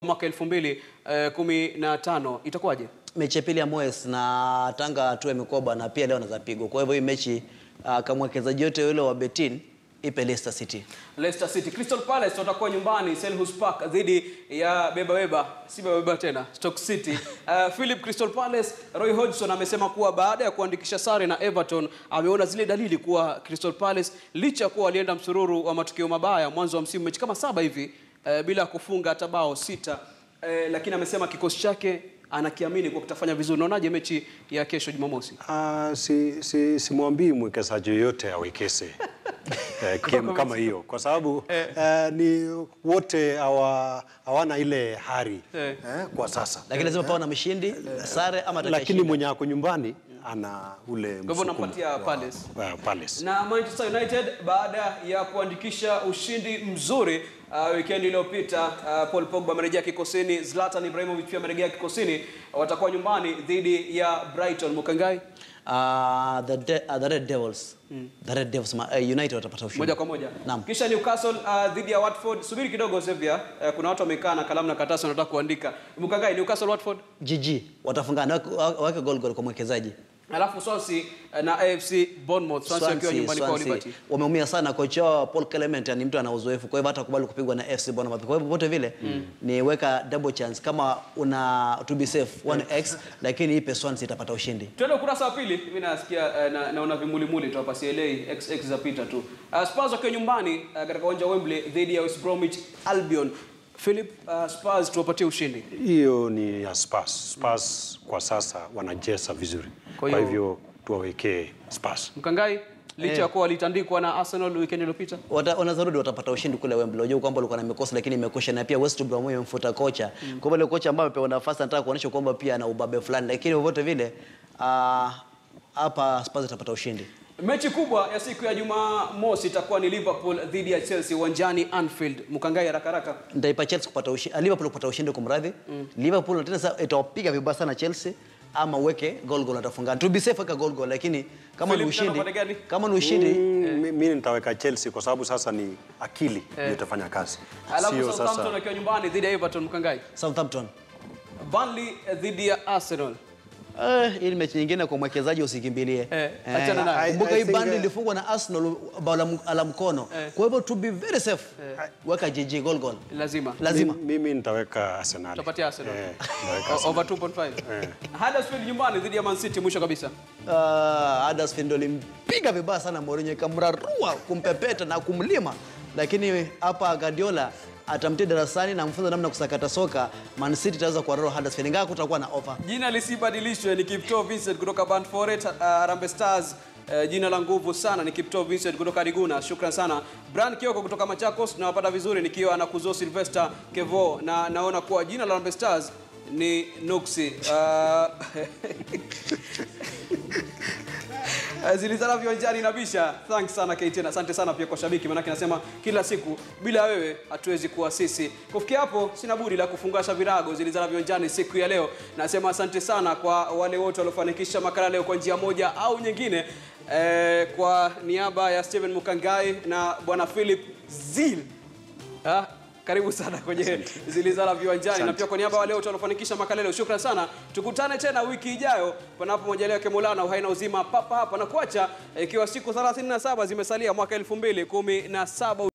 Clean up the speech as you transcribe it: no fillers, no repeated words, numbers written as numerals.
mwaka 2015 itakuwaje? Mechi ya pili ya Moes na Tanga tu mikoba na pia leo anaweza pigwa. Kwa hivyo hii mechi kama mwekezaji yote yule wa Betin ipe Leicester City. Leicester City. Crystal Palace watakuwa nyumbani Selhurst Park dhidi ya si beba tena Stoke City. Philip, Crystal Palace, Roy Hodgson amesema kuwa baada ya kuandikisha sare na Everton ameona zile dalili kuwa Crystal Palace licha kuwa walienda msururu wa matukio mabaya mwanzo wa msimu, mechi kama 7 hivi bila kufunga hata bao 6, lakini amesema kikosi chake anakiamini kwa kutafanya vizuri. Unaonaje mechi ya kesho Jumamosi? Simwambii mwekezaji yote awekese game kama hiyo kwa sababu ni wote hawana ile hari kwa sasa. Lakini lazima pawe na mshindi, sare ama atashinda. Lakini mwenye ako nyumbani ana ule msukumo. Kwa hivyo nampatia Palace. Na Manchester United baada ya kuandikisha ushindi mzuri weekend iliyopita, Paul Pogba amerejea kikosini, Zlatan Ibrahimovic pia amerejea kikosini, watakuwa nyumbani dhidi ya Brighton. Mukangai, the Red Devils. The Red Devils United watapata ushindi moja kwa moja. Naam. Kisha Newcastle dhidi ya Watford. Subiri kidogo Xavier, kuna watu wamekaa na kalamu na karatasi wanataka kuandika. Mukangai, Newcastle Watford GG watafungana, wake goal kwa mwekezaji. Alafu Swansea na AFC Bournemouth. Swansea akiwa nyumbani kwa Liberty. Wameumia sana, kocha wao Paul Clement ni mtu ana uzoefu, kwa hivyo hata kubali kupigwa na AFC Bournemouth. Kwa hivyo pote vile ni weka double chance kama una to be safe 1x, lakini ipe Swansea itapata ushindi. Twende ukurasa wa pili. Mimi nasikia naona vimulimuli tu hapa, CLA XX zapita tu. Spurs wakiwa nyumbani katika uwanja wa Wembley dhidi ya West Bromwich Albion. Philip, Spurs tuwapatie ushindi. Hiyo ni ya Spurs. Spurs kwa sasa wanacheza vizuri. Kwa hivyo tuwawekee Spurs. Mkangai, licha ya kuwa walitandikwa na Arsenal weekend iliyopita, wanazarudi watapata ushindi kule Wembley. Unajua kwamba walikuwa na mikosa lakini imekosha, na pia West Brom imemfuta kocha. Kwa hivyo kocha ambaye amepewa nafasi anataka kuonyesha kwamba pia ana ubabe fulani, lakini wote vile hapa Spurs itapata ushindi. Mechi kubwa ya siku ya Jumamosi itakuwa ni Liverpool dhidi ya Chelsea uwanjani Anfield. Mukangai, haraka. Ndaipa Chelsea kupata ushindi, Liverpool kupata ushindi kumradhi. Liverpool tena sasa itawapiga vibaya sana Chelsea, ama uweke goal atafungana. To be safe weka goal, lakini kama ni ushindi mimi nitaweka Chelsea kwa sababu sasa ni akili ndio itafanya kazi. Alafu Southampton akiwa nyumbani dhidi ya Everton. Mukangai, Southampton. Burnley dhidi ya Arsenal. Hii mechi nyingine kwa mwekezaji usikimbilie. Achana nayo. Kumbuka hii Burnley ilifungwa na Arsenal bao la mkono. Kwa hivyo to be very safe weka GG goal. Lazima. Mimi nitaweka Arsenal. Tutapatia Arsenal. Over 2.5. Huddersfield nyumbani dhidi ya Man City mwisho kabisa. Huddersfield walimpiga vibaya sana Mourinho, kamrarua kumpepeta na kumlima, lakini hapa Guardiola atamtia darasani na mfunza namna kusakata soka. Man City itaweza kuarroa Huddersfield ingawa kutakuwa na offer. Jina lisibadilishwe, ni Kipto Vincent kutoka Band4 Harambee Stars. Jina la nguvu sana ni Kipto Vincent kutoka Riguna. Shukran sana. Brian Kioko kutoka Machakos, nawapata vizuri nikiwa na Kuzo Sylvester Kevo, na naona kuwa jina la Harambee Stars ni Nuksi. Zilizala viwanjani nabisha. Thanks sana KTN. Asante sana pia kwa shabiki, manake nasema kila siku bila wewe hatuwezi kuwa sisi. Kufikia hapo sina budi la kufungasha virago Zilizala viwanjani siku ya leo. Nasema asante sana kwa wale wote waliofanikisha makala leo kwa njia moja au nyingine. Kwa niaba ya Steven Mukangai na bwana Philip Zil, karibu sana kwenye Zilizala viwanjani. Na pia kwa niaba wale wote waliofanikisha makala leo, shukrani sana. Tukutane tena wiki ijayo panapo majaliwa yake Mola, uhai na uzima papa hapa, na kuacha ikiwa siku 37 zimesalia mwaka 2017.